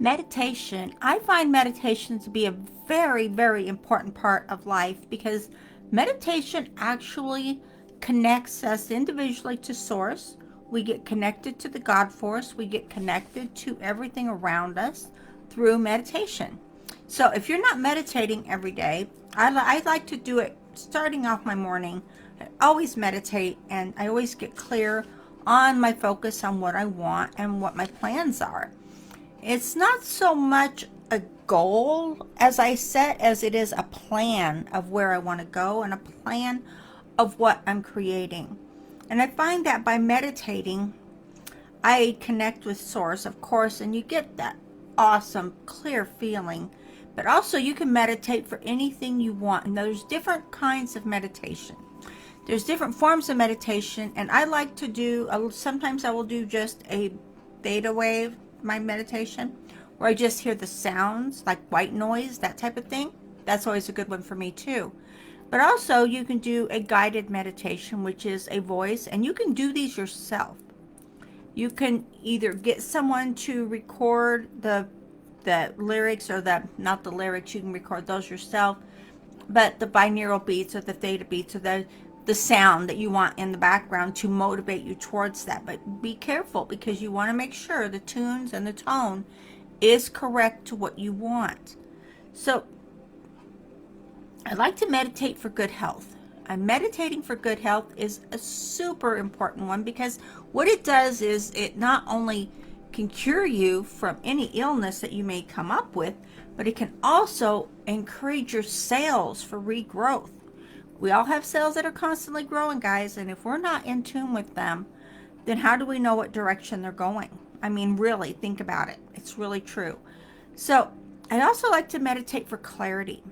Meditation. I find meditation to be a very, very important part of life because meditation actually connects us individually to Source. We get connected to the God Force. We get connected to everything around us through meditation. So if you're not meditating every day, I like to do it starting off my morning. I always meditate and I always get clear on my focus on what I want and what my plans are. It's not so much a goal as I set as it is a plan of where I want to go and a plan of what I'm creating. And I find that by meditating, I connect with Source, of course, and you get that awesome, clear feeling. But also, you can meditate for anything you want. And there's different kinds of meditation. There's different forms of meditation, and I like to do, sometimes I will do just a theta wave, my meditation, where I just hear the sounds, like white noise, that type of thing. That's always a good one for me too. But also, you can do a guided meditation, which is a voice, and you can do these yourself. You can either get someone to record the lyrics, or not the lyrics, you can record those yourself, but the binaural beats or the theta beats or the sound that you want in the background to motivate you towards that. But be careful, because you want to make sure the tunes and the tone is correct to what you want. So I like to meditate for good health. And meditating for good health is a super important one, because what it does is it not only can cure you from any illness that you may come up with, but it can also encourage your cells for regrowth. We all have cells that are constantly growing, guys, and if we're not in tune with them, then how do we know what direction they're going? I mean, really, think about it. It's really true. So I also like to meditate for clarity.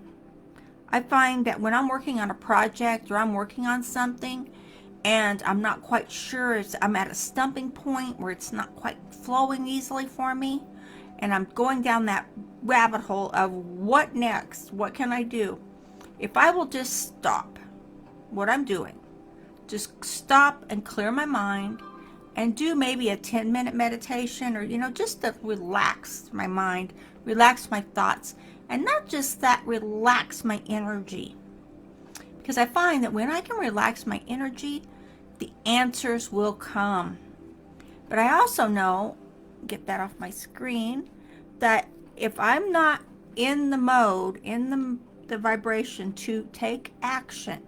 I find that when I'm working on a project or I'm working on something and I'm not quite sure, I'm at a stumping point where it's not quite flowing easily for me, and I'm going down that rabbit hole of what next? What can I do? If I will just stop what I'm doing, just stop and clear my mind and do maybe a 10-minute meditation, or, just to relax my mind, relax my thoughts, and not just that, relax my energy. Because I find that when I can relax my energy, the answers will come. But I also know, get that off my screen, that if I'm not in the mode, in the vibration to take action,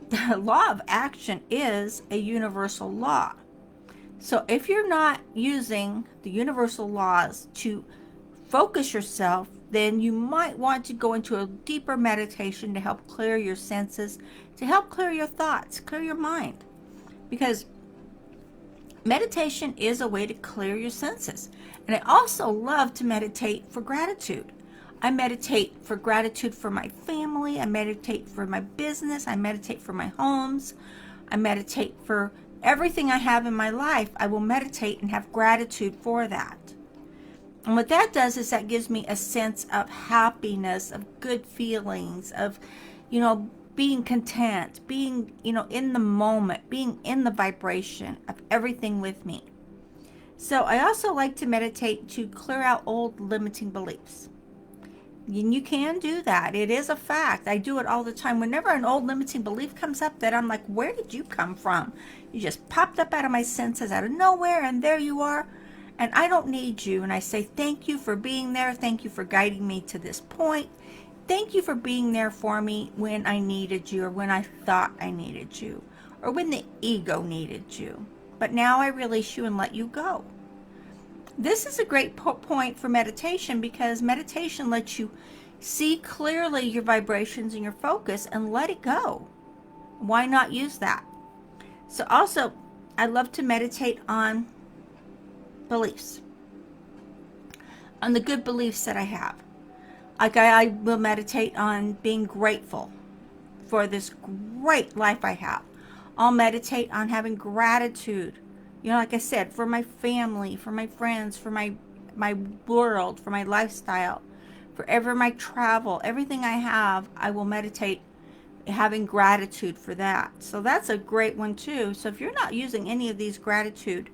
the law of action is a universal law. So if you're not using the universal laws to focus yourself, then you might want to go into a deeper meditation to help clear your senses, to help clear your thoughts, clear your mind. Because meditation is a way to clear your senses. And I also love to meditate for gratitude. I meditate for gratitude for my family. I meditate for my business. I meditate for my homes. I meditate for everything I have in my life. I will meditate and have gratitude for that. And what that does is that gives me a sense of happiness, of good feelings, of, being content, being, in the moment, being in the vibration of everything with me. So I also like to meditate to clear out old limiting beliefs. And you can do that. It is a fact. I do it all the time. Whenever an old limiting belief comes up, that I'm like, where did you come from? You just popped up out of my senses, out of nowhere, and there you are. And I don't need you. And I say, thank you for being there. Thank you for guiding me to this point. Thank you for being there for me when I needed you, or when I thought I needed you, or when the ego needed you. But now I release you and let you go. This is a great point for meditation, because meditation lets you see clearly your vibrations and your focus and let it go. Why not use that? So also, I love to meditate on beliefs, on the good beliefs that I have. Like I will meditate on being grateful for this great life I have. I'll meditate on having gratitude, like I said, for my family, for my friends, for my world, for my lifestyle, for my travel, everything I have. I will meditate having gratitude for that. So that's a great one too. So if you're not using any of these gratitude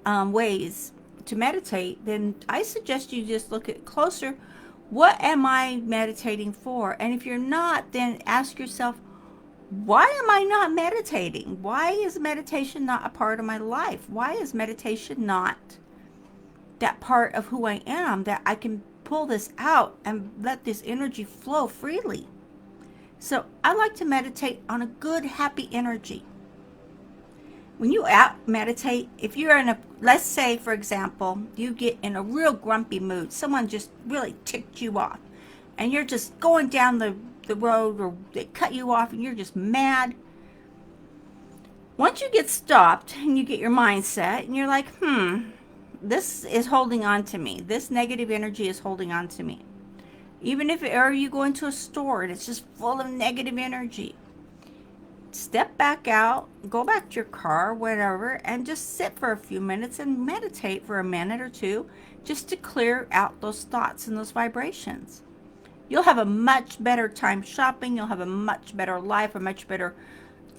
ways to meditate, then I suggest you just look at closer. What am I meditating for? And if you're not, then ask yourself, why am I not meditating? Why is meditation not a part of my life? Why is meditation not that part of who I am, that I can pull this out and let this energy flow freely? So I like to meditate on a good, happy energy. When you out meditate, if you're in a, let's say, for example, you get in a real grumpy mood, someone just really ticked you off, and you're just going down the road, or they cut you off and you're just mad. Once you get stopped and you get your mindset and you're like, this is holding on to me. This negative energy is holding on to me. Even if, or you go into a store and it's just full of negative energy, step back out, go back to your car, whatever, and just sit for a few minutes and meditate for a minute or two, just to clear out those thoughts and those vibrations. You'll have a much better time shopping. You'll have a much better life, a much better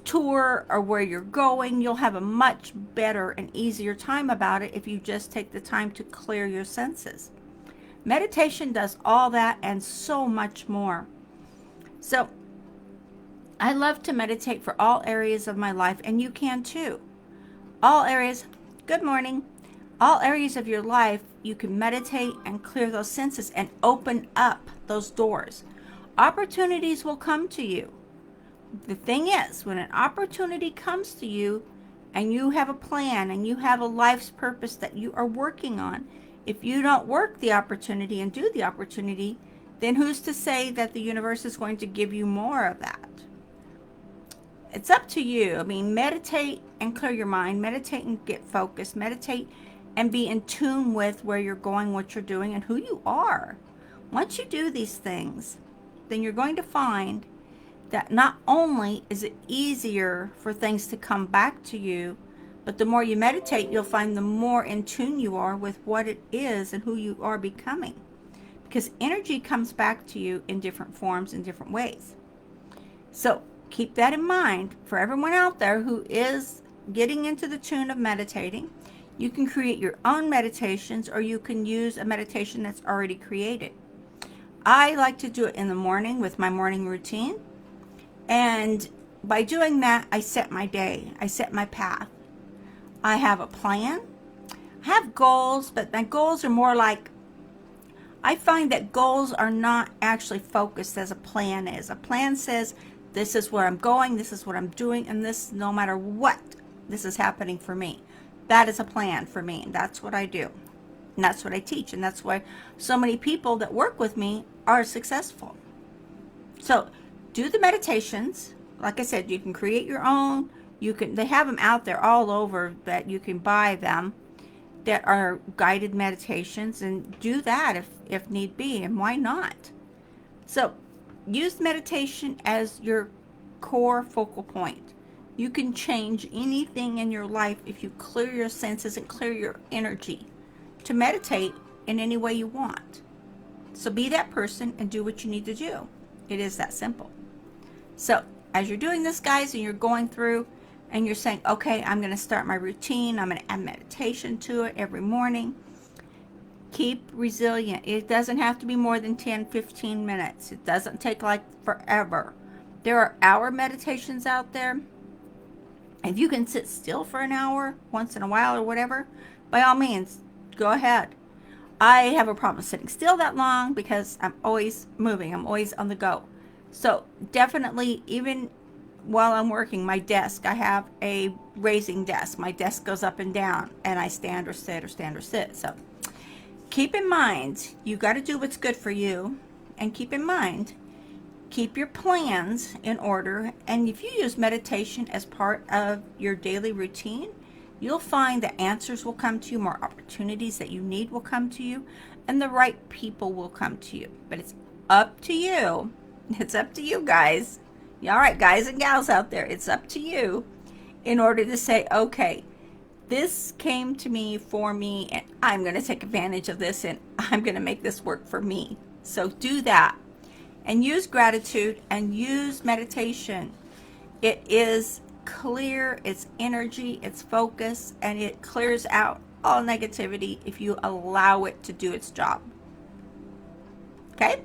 tour, or where you're going. You'll have a much better and easier time about it if you just take the time to clear your senses. Meditation does all that and so much more. So I love to meditate for all areas of my life, and you can too. All areas, good morning. All areas of your life, you can meditate and clear those senses and open up those doors. Opportunities will come to you. The thing is, when an opportunity comes to you and you have a plan and you have a life's purpose that you are working on, if you don't work the opportunity and do the opportunity, then who's to say that the universe is going to give you more of that? It's up to you. I mean, meditate and clear your mind. Meditate and get focused. Meditate and be in tune with where you're going, what you're doing, and who you are. Once you do these things, then you're going to find that not only is it easier for things to come back to you, but the more you meditate, you'll find the more in tune you are with what it is and who you are becoming. Because energy comes back to you in different forms, in different ways. So keep that in mind for everyone out there who is getting into the tune of meditating. You can create your own meditations, or you can use a meditation that's already created. I like to do it in the morning with my morning routine. And by doing that, I set my day. I set my path. I have a plan. I have goals, but my goals are more like, I find that goals are not actually focused as a plan is. A plan says, this is where I'm going, this is what I'm doing, and this, no matter what, this is happening for me. That is a plan for me, and that's what I do. And that's what I teach, and that's why so many people that work with me are successful. So do the meditations. Like I said, you can create your own. They have them out there all over that you can buy them, that are guided meditations, and do that if need be, and why not? So use meditation as your core focal point. You can change anything in your life if you clear your senses and clear your energy to meditate in any way you want. So be that person and do what you need to do. It is that simple. So as you're doing this, guys, and you're going through and you're saying, okay, I'm going to start my routine. I'm going to add meditation to it every morning. Keep resilient. It doesn't have to be more than 10-15 minutes. It doesn't take like forever. There are hour meditations out there. If you can sit still for an hour once in a while or whatever, by all means, go ahead. I have a problem sitting still that long because I'm always moving. I'm always on the go. So definitely, even while I'm working, my desk, I have a raising desk. My desk goes up and down, and I stand or sit or stand or sit. So keep in mind, you got to do what's good for you. And keep in mind, keep your plans in order. And if you use meditation as part of your daily routine, you'll find that answers will come to you, more opportunities that you need will come to you, and the right people will come to you. But it's up to you. It's up to you, guys. All right, guys and gals out there, it's up to you in order to say, okay, this came to me for me, and I'm going to take advantage of this, and I'm going to make this work for me. So do that. And use gratitude and use meditation. It is clear, it's energy, it's focus, and it clears out all negativity if you allow it to do its job. Okay?